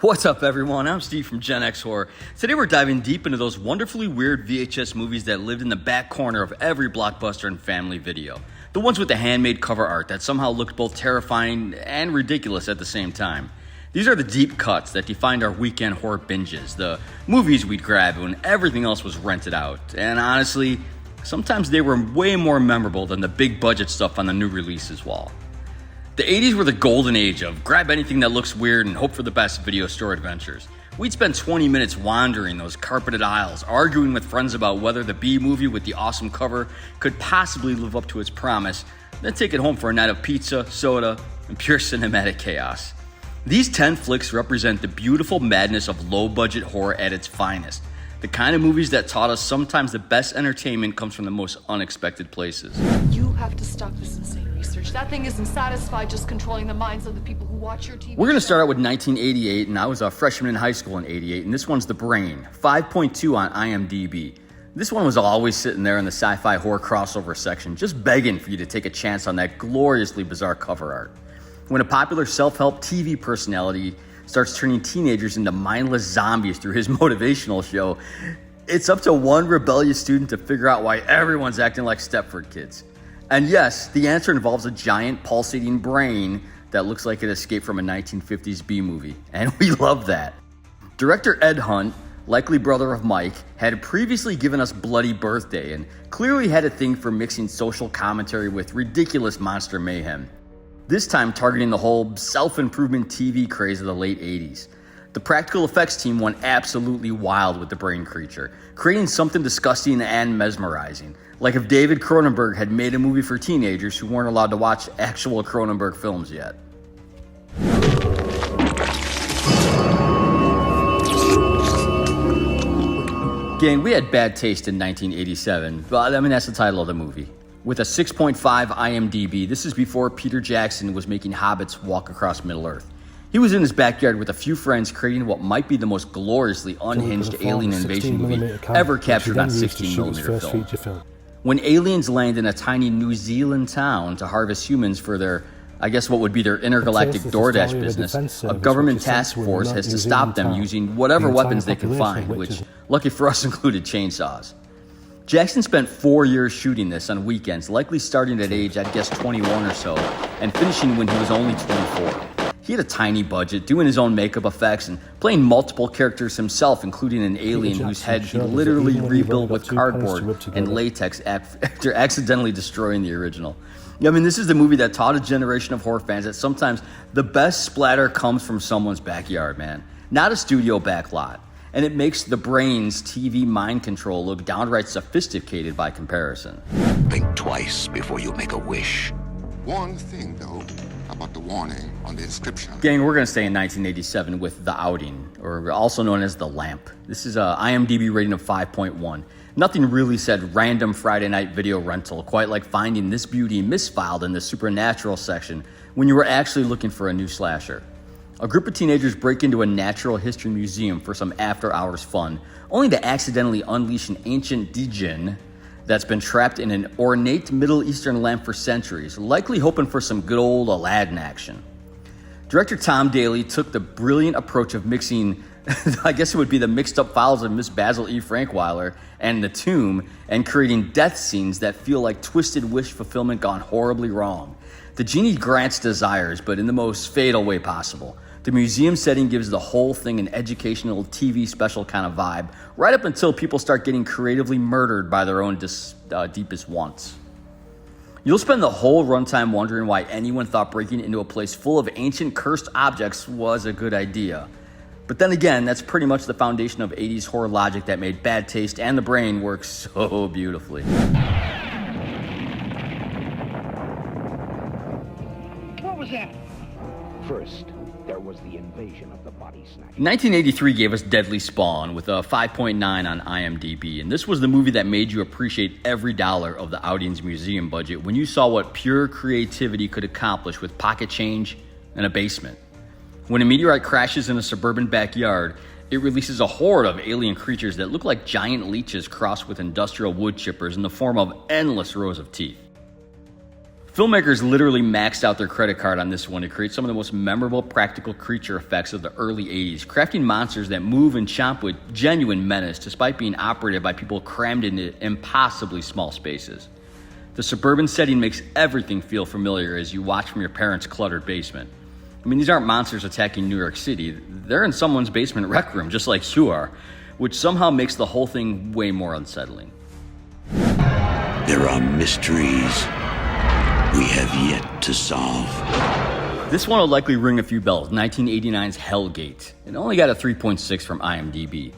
What's up, everyone? I'm Steve from GenX Horror. Today we're diving deep into those wonderfully weird VHS movies that lived in the back corner of every Blockbuster and Family video. The ones with the handmade cover art that somehow looked both terrifying and ridiculous at the same time. These are the deep cuts that defined our weekend horror binges, the movies we'd grab when everything else was rented out. And honestly, sometimes they were way more memorable than the big budget stuff on the new releases wall. The 80s were the golden age of grab anything that looks weird and hope for the best video store adventures. We'd spend 20 minutes wandering those carpeted aisles, arguing with friends about whether the B movie with the awesome cover could possibly live up to its promise, then take it home for a night of pizza, soda, and pure cinematic chaos. These 10 flicks represent the beautiful madness of low-budget horror at its finest. The kind of movies that taught us sometimes the best entertainment comes from the most unexpected places. You have to stop this insane research. That thing isn't satisfied just controlling the minds of the people who watch your TV. We're going to start out with 1988, and I was a freshman in high school in 88, and this one's The Brain, 5.2 on IMDb. This one was always sitting there in the sci-fi horror crossover section, just begging for you to take a chance on that gloriously bizarre cover art. When a popular self-help TV personality starts turning teenagers into mindless zombies through his motivational show, it's up to one rebellious student to figure out why everyone's acting like Stepford kids. And yes, the answer involves a giant pulsating brain that looks like it escaped from a 1950s B movie, and we love that. Director Ed Hunt, likely brother of Mike, had previously given us Bloody Birthday and clearly had a thing for mixing social commentary with ridiculous monster mayhem. This time targeting the whole self-improvement TV craze of the late 80s. The practical effects team went absolutely wild with the brain creature, creating something disgusting and mesmerizing, like if David Cronenberg had made a movie for teenagers who weren't allowed to watch actual Cronenberg films yet. Gang, we had bad taste in 1987, but that's the title of the movie. With a 6.5 IMDb, this is before Peter Jackson was making hobbits walk across Middle-earth. He was in his backyard with a few friends creating what might be the most gloriously unhinged alien invasion movie ever captured on 16mm film. When aliens land in a tiny New Zealand town to harvest humans for their, what would be their intergalactic DoorDash business, a government task force has to stop them using whatever weapons they can find, which, lucky for us, included chainsaws. Jackson spent 4 years shooting this on weekends, likely starting at age, 21 or so, and finishing when he was only 24. He had a tiny budget, doing his own makeup effects and playing multiple characters himself, including an alien whose head he literally rebuilt with cardboard and latex after accidentally destroying the original. This is the movie that taught a generation of horror fans that sometimes the best splatter comes from someone's backyard, man, not a studio backlot. And it makes The Brain's TV mind control look downright sophisticated by comparison. Think twice before you make a wish. One thing, though, about the warning on the inscription. Gang, we're going to stay in 1987 with The Outing, or also known as The Lamp. This is a IMDb rating of 5.1. Nothing really said random Friday night video rental, quite like finding this beauty misfiled in the supernatural section when you were actually looking for a new slasher. A group of teenagers break into a natural history museum for some after-hours fun, only to accidentally unleash an ancient djinn that's been trapped in an ornate Middle Eastern lamp for centuries, likely hoping for some good old Aladdin action. Director Tom Daly took the brilliant approach of mixing, it would be the mixed-up files of Miss Basil E. Frankweiler and The Tomb, and creating death scenes that feel like twisted wish fulfillment gone horribly wrong. The genie grants desires, but in the most fatal way possible. The museum setting gives the whole thing an educational TV special kind of vibe, right up until people start getting creatively murdered by their own deepest wants. You'll spend the whole runtime wondering why anyone thought breaking into a place full of ancient cursed objects was a good idea. But then again, that's pretty much the foundation of 80s horror logic that made Bad Taste and The Brain work so beautifully. What was that? First, there was the invasion of the body snatchers. 1983 gave us Deadly Spawn with a 5.9 on IMDb, and this was the movie that made you appreciate every dollar of the Outings museum budget when you saw what pure creativity could accomplish with pocket change and a basement. When a meteorite crashes in a suburban backyard, it releases a horde of alien creatures that look like giant leeches crossed with industrial wood chippers in the form of endless rows of teeth. Filmmakers literally maxed out their credit card on this one to create some of the most memorable practical creature effects of the early 80s, crafting monsters that move and chomp with genuine menace despite being operated by people crammed into impossibly small spaces. The suburban setting makes everything feel familiar as you watch from your parents' cluttered basement. I mean, these aren't monsters attacking New York City. They're in someone's basement rec room, just like you are, which somehow makes the whole thing way more unsettling. There are mysteries we have yet to solve. This one will likely ring a few bells, 1989's Hellgate. It only got a 3.6 from IMDb.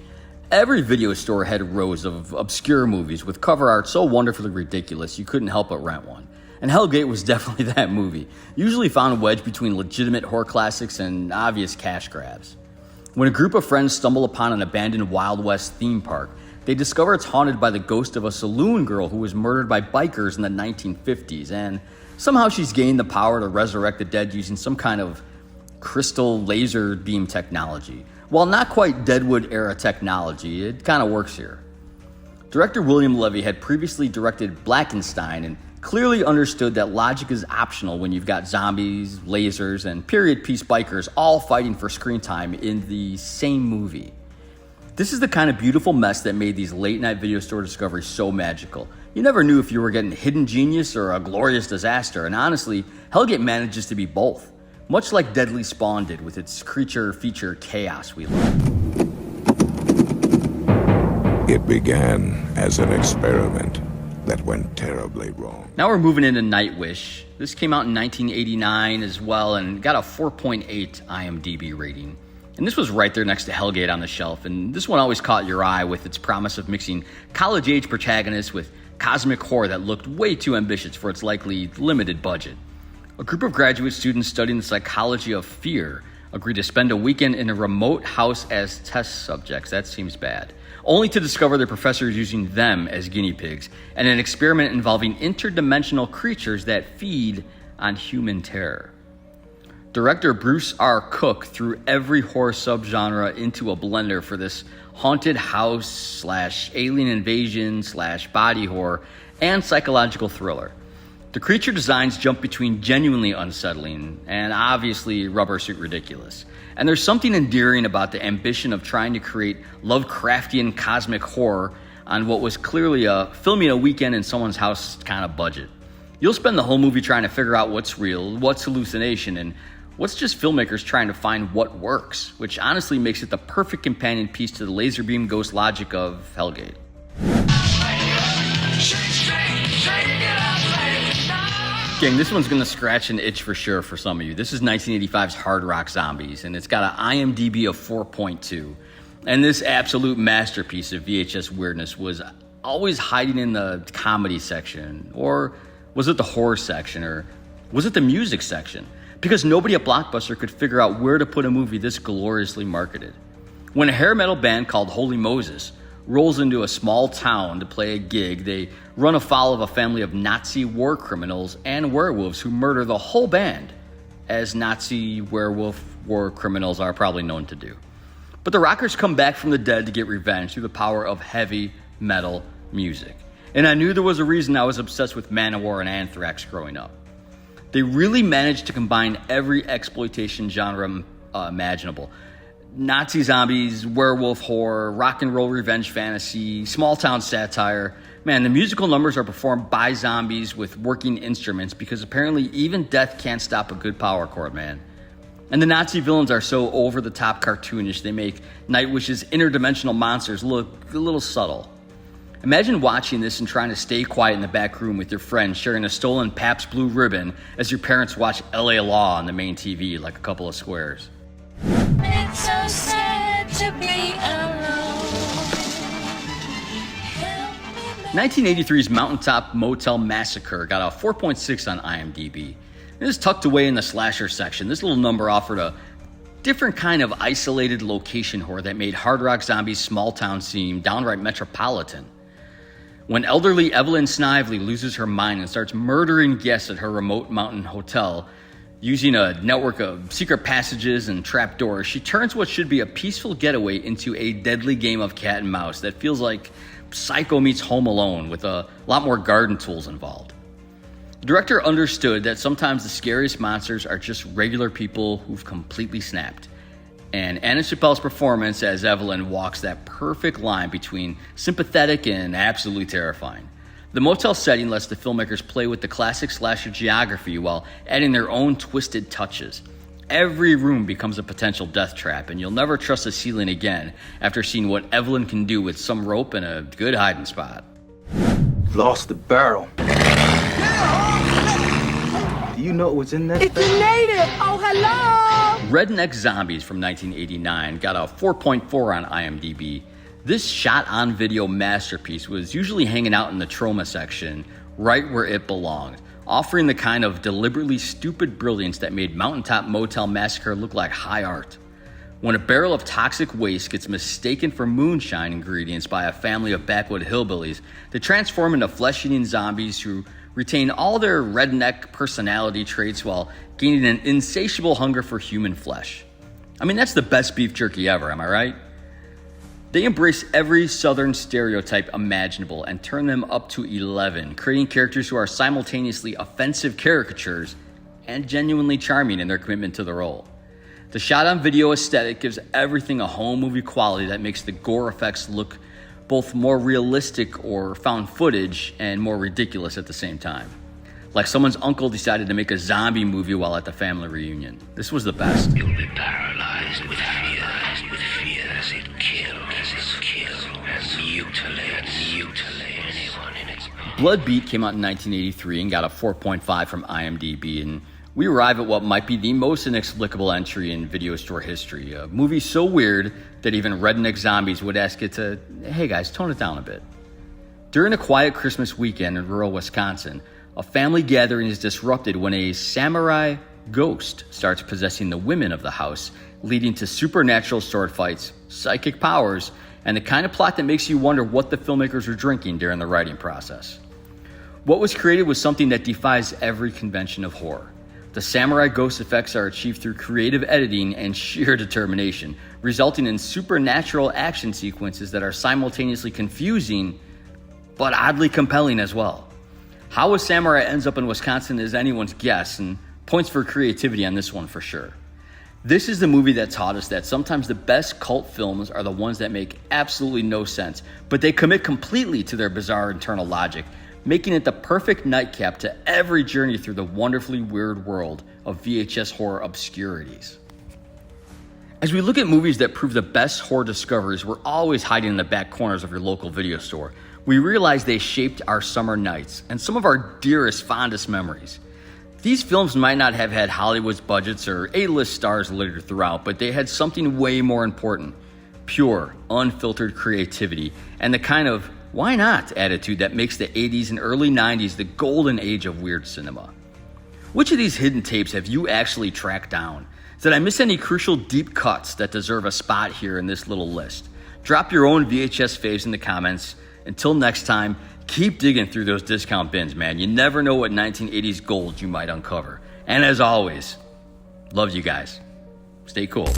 Every video store had rows of obscure movies with cover art so wonderfully ridiculous you couldn't help but rent one. And Hellgate was definitely that movie, usually found wedged between legitimate horror classics and obvious cash grabs. When a group of friends stumble upon an abandoned Wild West theme park, they discover it's haunted by the ghost of a saloon girl who was murdered by bikers in the 1950s, and somehow she's gained the power to resurrect the dead using some kind of crystal laser beam technology. While not quite Deadwood-era technology, it kind of works here. Director William Levy had previously directed Blackenstein and clearly understood that logic is optional when you've got zombies, lasers, and period piece bikers all fighting for screen time in the same movie. This is the kind of beautiful mess that made these late-night video store discoveries so magical. You never knew if you were getting hidden genius or a glorious disaster, and honestly, Hellgate manages to be both, much like Deadly Spawn did with its creature feature chaos we love. It began as an experiment that went terribly wrong. Now we're moving into Nightwish. This came out in 1989 as well and got a 4.8 IMDb rating. And this was right there next to Hellgate on the shelf, and this one always caught your eye with its promise of mixing college-age protagonists with cosmic horror that looked way too ambitious for its likely limited budget. A group of graduate students studying the psychology of fear agreed to spend a weekend in a remote house as test subjects. That seems bad. Only to discover their professor is using them as guinea pigs, and an experiment involving interdimensional creatures that feed on human terror. Director Bruce R. Cook threw every horror subgenre into a blender for this haunted house / alien invasion / body horror and psychological thriller. The creature designs jump between genuinely unsettling and obviously rubber suit ridiculous. And there's something endearing about the ambition of trying to create Lovecraftian cosmic horror on what was clearly a filming a weekend in someone's house kind of budget. You'll spend the whole movie trying to figure out what's real, what's hallucination, and what's just filmmakers trying to find what works, which honestly makes it the perfect companion piece to the laser beam ghost logic of Hellgate. Gang, this one's gonna scratch an itch for sure for some of you. This is 1985's Hard Rock Zombies, and it's got an IMDb of 4.2. And this absolute masterpiece of VHS weirdness was always hiding in the comedy section, or was it the horror section, or was it the music section? Because nobody at Blockbuster could figure out where to put a movie this gloriously marketed. When a hair metal band called Holy Moses rolls into a small town to play a gig, they run afoul of a family of Nazi war criminals and werewolves who murder the whole band, as Nazi werewolf war criminals are probably known to do. But the rockers come back from the dead to get revenge through the power of heavy metal music. And I knew there was a reason I was obsessed with Manowar and Anthrax growing up. They really managed to combine every exploitation genre imaginable. Nazi zombies, werewolf horror, rock and roll revenge fantasy, small town satire. Man, the musical numbers are performed by zombies with working instruments because apparently even death can't stop a good power chord, man. And the Nazi villains are so over-the-top cartoonish, they make Nightwish's interdimensional monsters look a little subtle. Imagine watching this and trying to stay quiet in the back room with your friends sharing a stolen Pabst Blue Ribbon as your parents watch LA Law on the main TV like a couple of squares. It's so sad to be alone. 1983's Mountaintop Motel Massacre got a 4.6 on IMDb. It is tucked away in the slasher section. This little number offered a different kind of isolated location horror that made Hard Rock Zombies' small town seem downright metropolitan. When elderly Evelyn Snively loses her mind and starts murdering guests at her remote mountain hotel, using a network of secret passages and trapdoors, she turns what should be a peaceful getaway into a deadly game of cat and mouse that feels like Psycho meets Home Alone with a lot more garden tools involved. The director understood that sometimes the scariest monsters are just regular people who've completely snapped. And Anna Chappelle's performance as Evelyn walks that perfect line between sympathetic and absolutely terrifying. The motel setting lets the filmmakers play with the classic slasher geography while adding their own twisted touches. Every room becomes a potential death trap, and you'll never trust the ceiling again after seeing what Evelyn can do with some rope and a good hiding spot. Lost the barrel. Do you know what's in that thing? It's a native! Oh, hello! Redneck Zombies from 1989 got a 4.4 on IMDb. This shot-on-video masterpiece was usually hanging out in the trauma section, right where it belonged, offering the kind of deliberately stupid brilliance that made Mountaintop Motel Massacre look like high art. When a barrel of toxic waste gets mistaken for moonshine ingredients by a family of backwood hillbillies, they transform into flesh-eating zombies who retain all their redneck personality traits while gaining an insatiable hunger for human flesh. I mean, that's the best beef jerky ever, am I right? They embrace every Southern stereotype imaginable and turn them up to 11, creating characters who are simultaneously offensive caricatures and genuinely charming in their commitment to the role. The shot-on-video aesthetic gives everything a home movie quality that makes the gore effects look both more realistic or found footage and more ridiculous at the same time. Like someone's uncle decided to make a zombie movie while at the family reunion. This was the best. You'll be paralyzed with fear as it kills, mutilate anyone in its path. Blood Beat came out in 1983 and got a 4.5 from IMDb, and we arrive at what might be the most inexplicable entry in video store history. A movie so weird that even Redneck Zombies would ask it to, hey guys, tone it down a bit. During a quiet Christmas weekend in rural Wisconsin, a family gathering is disrupted when a samurai ghost starts possessing the women of the house, leading to supernatural sword fights, psychic powers, and the kind of plot that makes you wonder what the filmmakers were drinking during the writing process. What was created was something that defies every convention of horror. The samurai ghost effects are achieved through creative editing and sheer determination, resulting in supernatural action sequences that are simultaneously confusing, but oddly compelling as well. How a samurai ends up in Wisconsin is anyone's guess, and points for creativity on this one for sure. This is the movie that taught us that sometimes the best cult films are the ones that make absolutely no sense, but they commit completely to their bizarre internal logic, making it the perfect nightcap to every journey through the wonderfully weird world of VHS horror obscurities. As we look at movies that prove the best horror discoveries we're always hiding in the back corners of your local video store, we realize they shaped our summer nights and some of our dearest, fondest memories. These films might not have had Hollywood's budgets or A-list stars littered throughout, but they had something way more important: pure, unfiltered creativity and the kind of why not attitude that makes the 80s and early 90s the golden age of weird cinema. Which of these hidden tapes have you actually tracked down? Did I miss any crucial deep cuts that deserve a spot here in this little list? Drop your own VHS faves in the comments. Until next time, keep digging through those discount bins, man. You never know what 1980s gold you might uncover. And as always, love you guys. Stay cool.